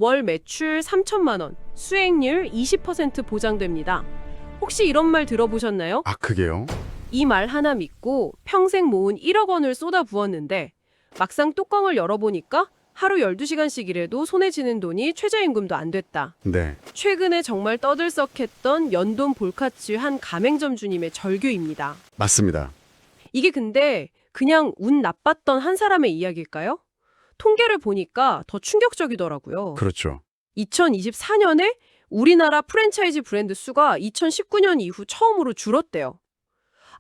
월 매출 3천만 원, 수익률 20% 보장됩니다. 혹시 이런 말 들어보셨나요? 아, 그게요? 이 말 하나 믿고 평생 모은 1억 원을 쏟아부었는데 막상 뚜껑을 열어보니까 하루 12시간씩 일해도 손에 쥐는 돈이 최저임금도 안 됐다. 네. 최근에 정말 떠들썩했던 연돈 볼카츠 한 가맹점 주님의 절규입니다. 맞습니다. 이게 근데 그냥 운 나빴던 한 사람의 이야기일까요? 통계를 보니까 더 충격적이더라고요. 그렇죠. 2024년에 우리나라 프랜차이즈 브랜드 수가 2019년 이후 처음으로 줄었대요.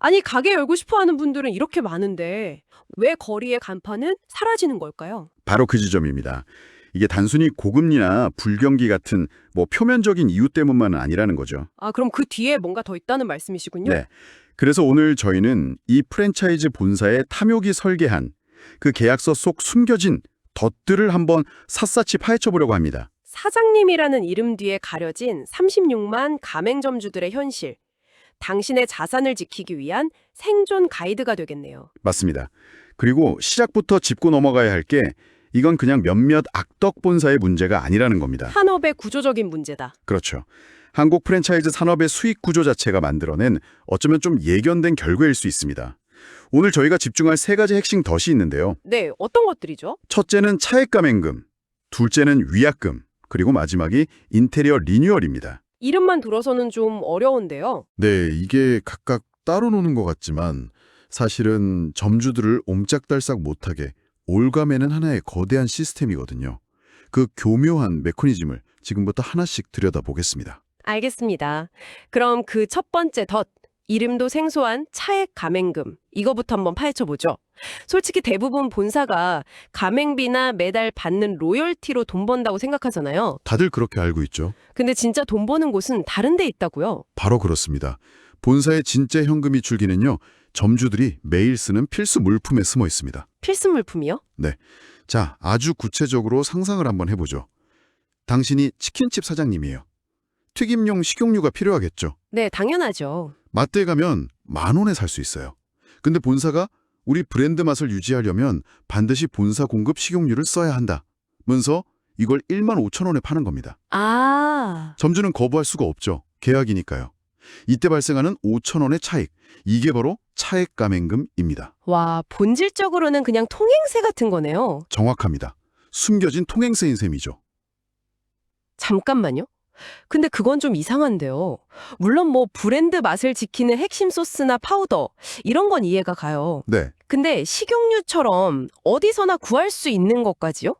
아니, 가게 열고 싶어 하는 분들은 이렇게 많은데 왜 거리의 간판은 사라지는 걸까요? 바로 그 지점입니다. 이게 단순히 고금리나 불경기 같은 표면적인 이유 때문만은 아니라는 거죠. 아, 그럼 그 뒤에 뭔가 더 있다는 말씀이시군요? 네. 그래서 오늘 저희는 이 프랜차이즈 본사의 탐욕이 설계한 그 계약서 속 숨겨진 덫들을 한번 샅샅이 파헤쳐보려고 합니다. 사장님이라는 이름 뒤에 가려진 36만 가맹점주들의 현실. 당신의 자산을 지키기 위한 생존 가이드가 되겠네요. 맞습니다. 그리고 시작부터 짚고 넘어가야 할 게 이건 그냥 몇몇 악덕 본사의 문제가 아니라는 겁니다. 산업의 구조적인 문제다. 그렇죠. 한국 프랜차이즈 산업의 수익 구조 자체가 만들어낸 어쩌면 좀 예견된 결과일 수 있습니다. 오늘 저희가 집중할 세 가지 핵심 덫이 있는데요. 네, 어떤 것들이죠? 첫째는 차액 가맹금, 둘째는 위약금, 그리고 마지막이 인테리어 리뉴얼입니다. 이름만 들어서는 좀 어려운데요. 네, 이게 각각 따로 노는 것 같지만 사실은 점주들을 옴짝달싹 못하게 올가매는 하나의 거대한 시스템이거든요. 그 교묘한 메커니즘을 지금부터 하나씩 들여다보겠습니다. 알겠습니다. 그럼 그 첫 번째 덫, 이름도 생소한 차액 가맹금, 이거부터 한번 파헤쳐보죠. 솔직히 대부분 본사가 가맹비나 매달 받는 로열티로 돈 번다고 생각하잖아요. 다들 그렇게 알고 있죠? 근데 진짜 돈 버는 곳은 다른 데 있다고요. 바로 그렇습니다. 본사의 진짜 현금이 줄기는요, 점주들이 매일 쓰는 필수 물품에 숨어 있습니다. 필수 물품이요? 네. 자, 아주 구체적으로 상상을 한번 해보죠. 당신이 치킨집 사장님이에요. 튀김용 식용유가 필요하겠죠. 네, 당연하죠. 마트에 가면 10,000원에 살 수 있어요. 근데 본사가 우리 브랜드 맛을 유지하려면 반드시 본사 공급 식용유를 써야 한다 면서 이걸 15,000원에 파는 겁니다. 아, 점주는 거부할 수가 없죠. 계약이니까요. 이때 발생하는 5,000원의 차익, 이게 바로 차액 가맹금입니다. 와, 본질적으로는 그냥 통행세 같은 거네요. 정확합니다. 숨겨진 통행세인 셈이죠. 잠깐만요. 근데 그건 좀 이상한데요. 물론 브랜드 맛을 지키는 핵심 소스나 파우더 이런 건 이해가 가요. 네, 근데 식용유처럼 어디서나 구할 수 있는 것까지요?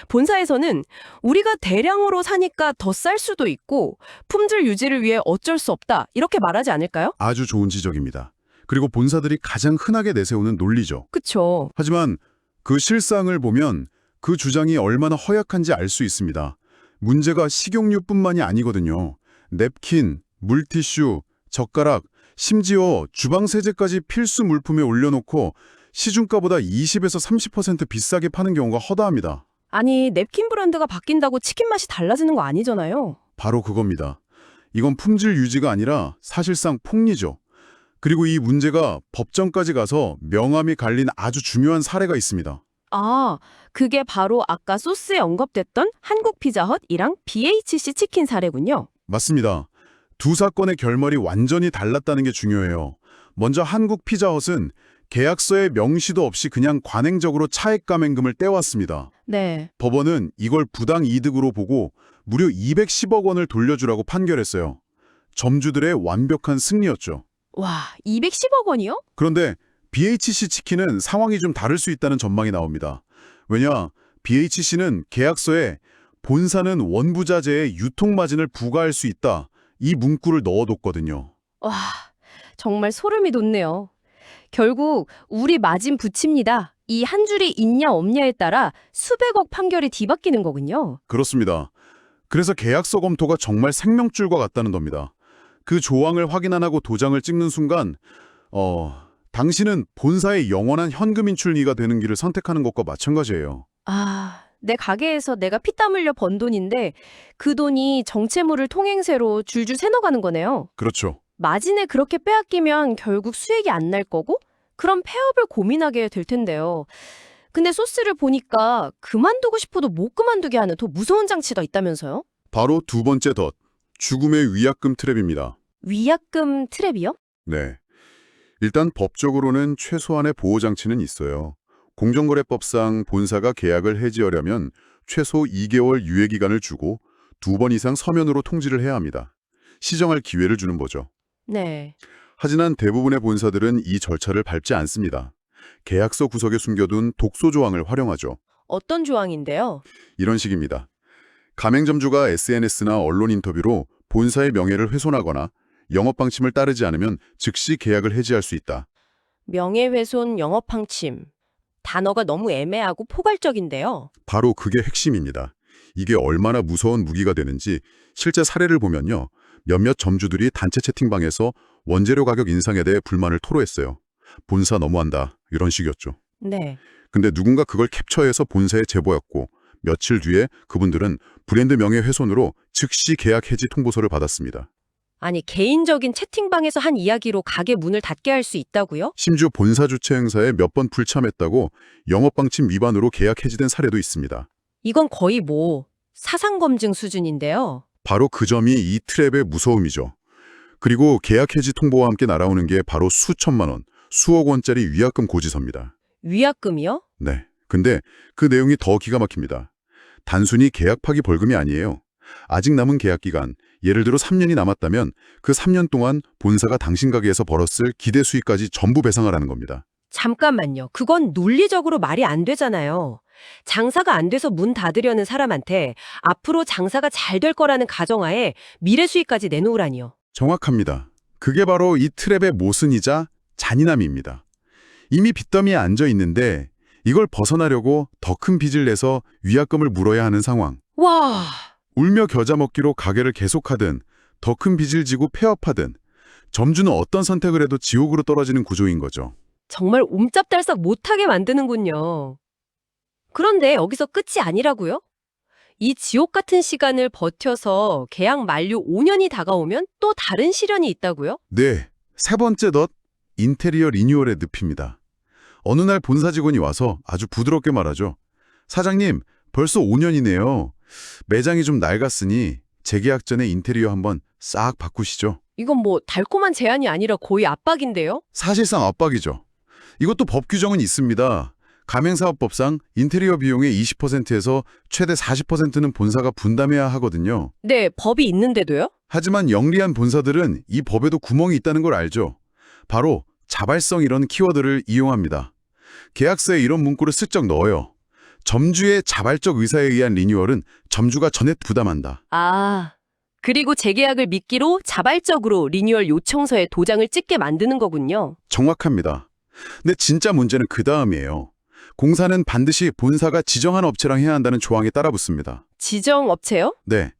본사에서는 우리가 대량으로 사니까 더 쌀 수도 있고 품질 유지를 위해 어쩔 수 없다 이렇게 말하지 않을까요? 아주 좋은 지적입니다. 그리고 본사들이 가장 흔하게 내세우는 논리죠. 그쵸. 하지만 그 실상을 보면 그 주장이 얼마나 허약한지 알 수 있습니다. 문제가 식용유뿐만이 아니거든요. 냅킨, 물티슈, 젓가락, 심지어 주방세제까지 필수 물품에 올려놓고 시중가보다 20에서 30% 비싸게 파는 경우가 허다합니다. 아니, 냅킨 브랜드가 바뀐다고 치킨 맛이 달라지는 거 아니잖아요. 바로 그겁니다. 이건 품질 유지가 아니라 사실상 폭리죠. 그리고 이 문제가 법정까지 가서 명암이 갈린 아주 중요한 사례가 있습니다. 아, 그게 바로 아까 소스에 언급됐던 한국 피자헛이랑 BHC 치킨 사례군요. 맞습니다. 두 사건의 결말이 완전히 달랐다는 게 중요해요. 먼저 한국 피자헛은 계약서에 명시도 없이 그냥 관행적으로 차액 가맹금을 떼왔습니다. 네. 법원은 이걸 부당 이득으로 보고 무려 210억 원을 돌려주라고 판결했어요. 점주들의 완벽한 승리였죠. 와, 210억 원이요? 그런데 BHC 치킨은 상황이 좀 다를 수 있다는 전망이 나옵니다. 왜냐, BHC는 계약서에 본사는 원부자재의 유통마진을 부과할 수 있다, 이 문구를 넣어뒀거든요. 와, 정말 소름이 돋네요. 결국 우리 마진 붙입니다. 이 한 줄이 있냐 없냐에 따라 수백억 판결이 뒤바뀌는 거군요. 그렇습니다. 그래서 계약서 검토가 정말 생명줄과 같다는 겁니다. 그 조항을 확인 안 하고 도장을 찍는 순간 당신은 본사의 영원한 현금 인출이가 되는 길을 선택하는 것과 마찬가지예요. 아, 내 가게에서 내가 피땀 흘려 번 돈인데 그 돈이 정체물을 통행세로 줄줄 새어가는 거네요. 그렇죠. 마진을 그렇게 빼앗기면 결국 수익이 안 날 거고 그럼 폐업을 고민하게 될 텐데요. 근데 소스를 보니까 그만두고 싶어도 못 그만두게 하는 더 무서운 장치가 있다면서요? 바로 두 번째 덫, 죽음의 위약금 트랩입니다. 위약금 트랩이요? 네. 일단 법적으로는 최소한의 보호장치는 있어요. 공정거래법상 본사가 계약을 해지하려면 최소 2개월 유예기간을 주고 2번 이상 서면으로 통지를 해야 합니다. 시정할 기회를 주는 거죠. 네. 하지만 대부분의 본사들은 이 절차를 밟지 않습니다. 계약서 구석에 숨겨둔 독소 조항을 활용하죠. 어떤 조항인데요? 이런 식입니다. 가맹점주가 SNS나 언론 인터뷰로 본사의 명예를 훼손하거나 영업 방침을 따르지 않으면 즉시 계약을 해지할 수 있다. 명예훼손, 영업방침. 단어가 너무 애매하고 포괄적인데요. 바로 그게 핵심입니다. 이게 얼마나 무서운 무기가 되는지 실제 사례를 보면요. 몇몇 점주들이 단체 채팅방에서 원재료 가격 인상에 대해 불만을 토로했어요. 본사 너무한다 이런 식이었죠. 네. 근데 누군가 그걸 캡처해서 본사에 제보했고 며칠 뒤에 그분들은 브랜드 명예훼손으로 즉시 계약 해지 통보서를 받았습니다. 아니, 개인적인 채팅방에서 한 이야기로 가게 문을 닫게 할 수 있다고요? 심지어 본사 주최 행사에 몇 번 불참했다고 영업방침 위반으로 계약 해지된 사례도 있습니다. 이건 거의 뭐 사상검증 수준인데요. 바로 그 점이 이 트랩의 무서움이죠. 그리고 계약 해지 통보와 함께 날아오는 게 바로 수천만 원, 수억 원짜리 위약금 고지서입니다. 위약금이요? 네. 근데 그 내용이 더 기가 막힙니다. 단순히 계약 파기 벌금이 아니에요. 아직 남은 계약 기간, 예를 들어 3년이 남았다면 그 3년 동안 본사가 당신 가게에서 벌었을 기대 수익까지 전부 배상하라는 겁니다. 잠깐만요. 그건 논리적으로 말이 안 되잖아요. 장사가 안 돼서 문 닫으려는 사람한테 앞으로 장사가 잘 될 거라는 가정하에 미래 수익까지 내놓으라니요. 정확합니다. 그게 바로 이 트랩의 모순이자 잔인함입니다. 이미 빚더미에 앉아 있는데 이걸 벗어나려고 더 큰 빚을 내서 위약금을 물어야 하는 상황. 와, 울며 겨자 먹기로 가게를 계속하든 더 큰 빚을 지고 폐업하든 점주는 어떤 선택을 해도 지옥으로 떨어지는 구조인 거죠. 정말 옴짝달싹 못하게 만드는군요. 그런데 여기서 끝이 아니라고요? 이 지옥 같은 시간을 버텨서 계약 만료 5년이 다가오면 또 다른 시련이 있다고요? 네, 세 번째 덫, 인테리어 리뉴얼의 늪입니다. 어느 날 본사 직원이 와서 아주 부드럽게 말하죠. 사장님, 벌써 5년이네요. 매장이 좀 낡았으니 재계약 전에 인테리어 한번 싹 바꾸시죠. 이건 뭐 달콤한 제안이 아니라 거의 압박인데요? 사실상 압박이죠. 이것도 법 규정은 있습니다. 가맹사업법상 인테리어 비용의 20%에서 최대 40%는 본사가 분담해야 하거든요. 네, 법이 있는데도요? 하지만 영리한 본사들은 이 법에도 구멍이 있다는 걸 알죠. 바로 자발성 이런 키워드를 이용합니다. 계약서에 이런 문구를 슬쩍 넣어요. 점주의 자발적 의사에 의한 리뉴얼은 점주가 전액 부담한다. 아, 그리고 재계약을 미끼로 자발적으로 리뉴얼 요청서에 도장을 찍게 만드는 거군요. 정확합니다. 근데 진짜 문제는 그 다음이에요. 공사는 반드시 본사가 지정한 업체랑 해야 한다는 조항에 따라붙습니다. 지정 업체요? 네.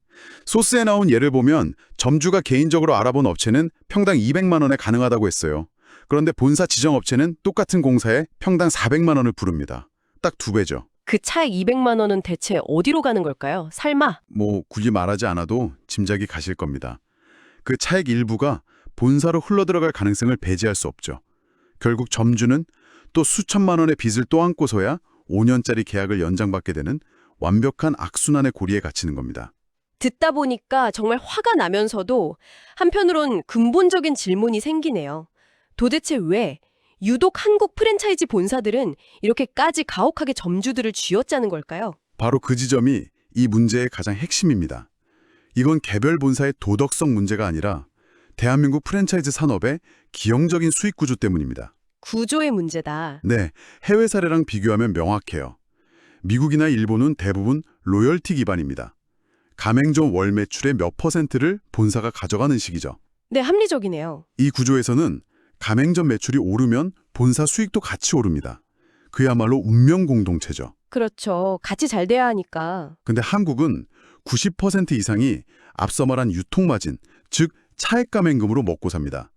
소스에 나온 예를 보면 점주가 개인적으로 알아본 업체는 평당 200만 원에 가능하다고 했어요. 그런데 본사 지정 업체는 똑같은 공사에 평당 400만 원을 부릅니다. 딱 2배죠. 그 차액 200만 원은 대체 어디로 가는 걸까요? 설마? 뭐 굳이 말하지 않아도 짐작이 가실 겁니다. 그 차액 일부가 본사로 흘러들어갈 가능성을 배제할 수 없죠. 결국 점주는 또 수천만 원의 빚을 또 안고서야 5년짜리 계약을 연장받게 되는 완벽한 악순환의 고리에 갇히는 겁니다. 듣다 보니까 정말 화가 나면서도 한편으론 근본적인 질문이 생기네요. 도대체 왜 유독 한국 프랜차이즈 본사들은 이렇게까지 가혹하게 점주들을 쥐어짜는 걸까요? 바로 그 지점이 이 문제의 가장 핵심입니다. 이건 개별 본사의 도덕성 문제가 아니라 대한민국 프랜차이즈 산업의 기형적인 수익 구조 때문입니다. 구조의 문제다. 네, 해외 사례랑 비교하면 명확해요. 미국이나 일본은 대부분 로열티 기반입니다. 가맹점 월 매출의 몇 %를 본사가 가져가는 식이죠. 네, 합리적이네요. 이 구조에서는 가맹점 매출이 오르면 본사 수익도 같이 오릅니다. 그야말로 운명 공동체죠. 그렇죠. 같이 잘 돼야 하니까. 근데 한국은 90% 이상이 앞서 말한 유통마진, 즉 차액 가맹금으로 먹고 삽니다.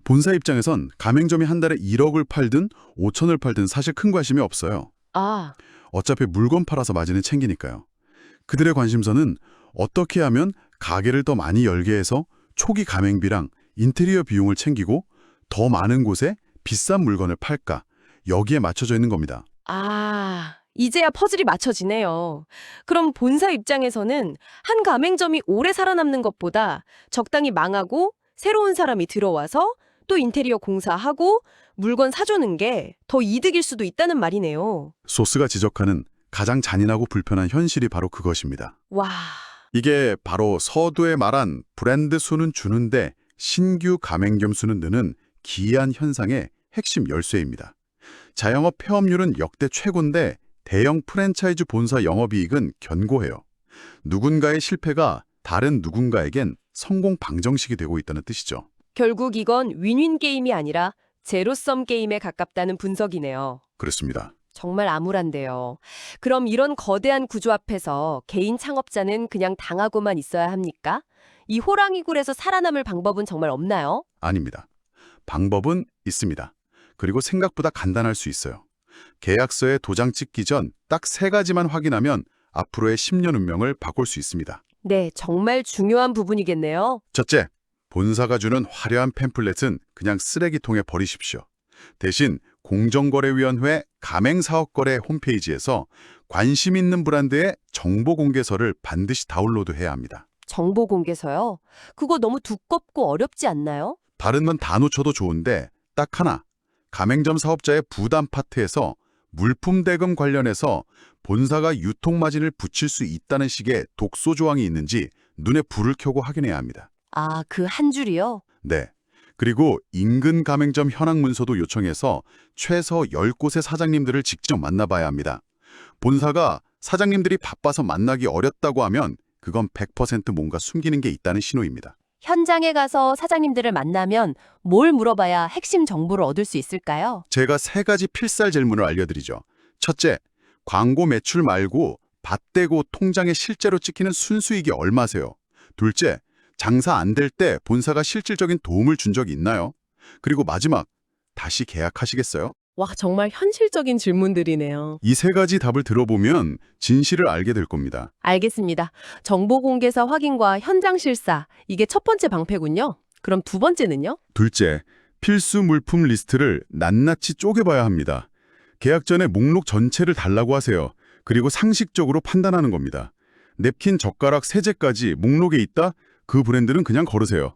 본사 입장에선 가맹점이 한 달에 1억을 팔든 5천을 팔든 사실 큰 관심이 없어요. 아, 어차피 물건 팔아서 마진을 챙기니까요. 그들의 관심사는 어떻게 하면 가게를 더 많이 열게 해서 초기 가맹비랑 인테리어 비용을 챙기고 더 많은 곳에 비싼 물건을 팔까, 여기에 맞춰져 있는 겁니다. 아, 이제야 퍼즐이 맞춰지네요. 그럼 본사 입장에서는 한 가맹점이 오래 살아남는 것보다 적당히 망하고 새로운 사람이 들어와서 또 인테리어 공사하고 물건 사주는 게 더 이득일 수도 있다는 말이네요. 소스가 지적하는 가장 잔인하고 불편한 현실이 바로 그것입니다. 와, 이게 바로 서두에 말한 브랜드 수는 주는데 신규 가맹점 수는 느는 기이한 현상의 핵심 열쇠입니다. 자영업 폐업률은 역대 최고인데 대형 프랜차이즈 본사 영업이익은 견고해요. 누군가의 실패가 다른 누군가에겐 성공 방정식이 되고 있다는 뜻이죠. 결국 이건 윈윈 게임이 아니라 제로섬 게임에 가깝다는 분석이네요. 그렇습니다. 정말 암울한데요. 그럼 이런 거대한 구조 앞에서 개인 창업자는 그냥 당하고만 있어야 합니까? 이 호랑이 굴에서 살아남을 방법은 정말 없나요? 아닙니다. 방법은 있습니다. 그리고 생각보다 간단할 수 있어요. 계약서에 도장 찍기 전 딱 3가지만 확인하면 앞으로의 10년 운명을 바꿀 수 있습니다. 네, 정말 중요한 부분이겠네요. 첫째, 본사가 주는 화려한 팸플렛은 그냥 쓰레기통에 버리십시오. 대신 공정거래위원회 가맹사업거래 홈페이지에서 관심 있는 브랜드의 정보공개서를 반드시 다운로드해야 합니다. 정보 공개서요? 그거 너무 두껍고 어렵지 않나요? 다른 건 다 놓쳐도 좋은데 딱 하나, 가맹점 사업자의 부담 파트에서 물품 대금 관련해서 본사가 유통마진을 붙일 수 있다는 식의 독소 조항이 있는지 눈에 불을 켜고 확인해야 합니다. 아, 그 한 줄이요? 네. 그리고 인근 가맹점 현황 문서도 요청해서 최소 10곳의 사장님들을 직접 만나봐야 합니다. 본사가 사장님들이 바빠서 만나기 어렵다고 하면 그건 100% 뭔가 숨기는 게 있다는 신호입니다. 현장에 가서 사장님들을 만나면 뭘 물어봐야 핵심 정보를 얻을 수 있을까요? 제가 3가지 필살 질문을 알려드리죠. 첫째, 광고 매출 말고 밭대고 통장에 실제로 찍히는 순수익이 얼마세요? 둘째, 장사 안 될 때 본사가 실질적인 도움을 준 적이 있나요? 그리고 마지막, 다시 계약하시겠어요? 와, 정말 현실적인 질문들이네요. 이 3가지 답을 들어보면 진실을 알게 될 겁니다. 알겠습니다. 정보 공개서 확인과 현장 실사, 이게 첫 번째 방패군요. 그럼 두 번째는요? 둘째, 필수 물품 리스트를 낱낱이 쪼개봐야 합니다. 계약 전에 목록 전체를 달라고 하세요. 그리고 상식적으로 판단하는 겁니다. 냅킨, 젓가락, 세제까지 목록에 있다? 그 브랜드는 그냥 걸으세요.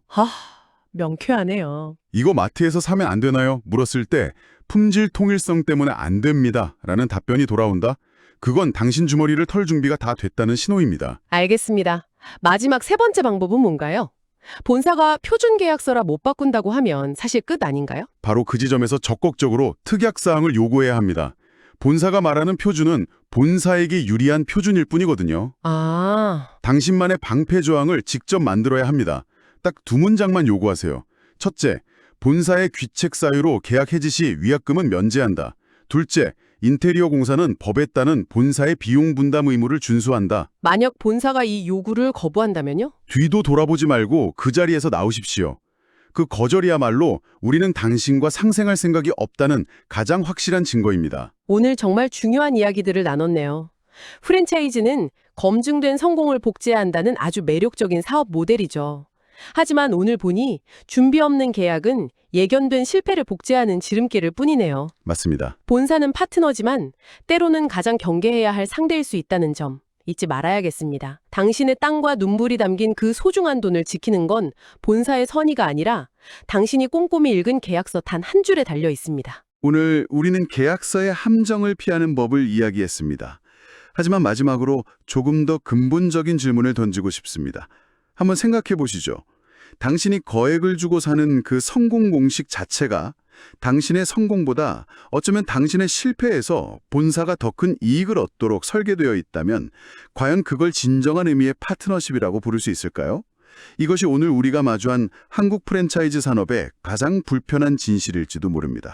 명쾌하네요. 이거 마트에서 사면 안 되나요? 물었을 때 품질 통일성 때문에 안 됩니다. 라는 답변이 돌아온다? 그건 당신 주머니를 털 준비가 다 됐다는 신호입니다. 알겠습니다. 마지막 세 번째 방법은 뭔가요? 본사가 표준 계약서라 못 바꾼다고 하면 사실 끝 아닌가요? 바로 그 지점에서 적극적으로 특약사항을 요구해야 합니다. 본사가 말하는 표준은 본사에게 유리한 표준일 뿐이거든요. 아, 당신만의 방패 조항을 직접 만들어야 합니다. 딱 2문장만 요구하세요. 첫째, 본사의 귀책 사유로 계약 해지 시 위약금은 면제한다. 둘째, 인테리어 공사는 법에 따른 본사의 비용 분담 의무를 준수한다. 만약 본사가 이 요구를 거부한다면요? 뒤도 돌아보지 말고 그 자리에서 나오십시오. 그 거절이야말로 우리는 당신과 상생할 생각이 없다는 가장 확실한 증거입니다. 오늘 정말 중요한 이야기들을 나눴네요. 프랜차이즈는 검증된 성공을 복제해야 한다는 아주 매력적인 사업 모델이죠. 하지만 오늘 보니 준비 없는 계약은 예견된 실패를 복제하는 지름길일 뿐이네요. 맞습니다. 본사는 파트너지만 때로는 가장 경계해야 할 상대일 수 있다는 점 잊지 말아야겠습니다. 당신의 땀과 눈물이 담긴 그 소중한 돈을 지키는 건 본사의 선의가 아니라 당신이 꼼꼼히 읽은 계약서 단 한 줄에 달려 있습니다. 오늘 우리는 계약서의 함정을 피하는 법을 이야기했습니다. 하지만 마지막으로 조금 더 근본적인 질문을 던지고 싶습니다. 한번 생각해 보시죠. 당신이 거액을 주고 사는 그 성공 공식 자체가 당신의 성공보다 어쩌면 당신의 실패에서 본사가 더 큰 이익을 얻도록 설계되어 있다면 과연 그걸 진정한 의미의 파트너십이라고 부를 수 있을까요? 이것이 오늘 우리가 마주한 한국 프랜차이즈 산업의 가장 불편한 진실일지도 모릅니다.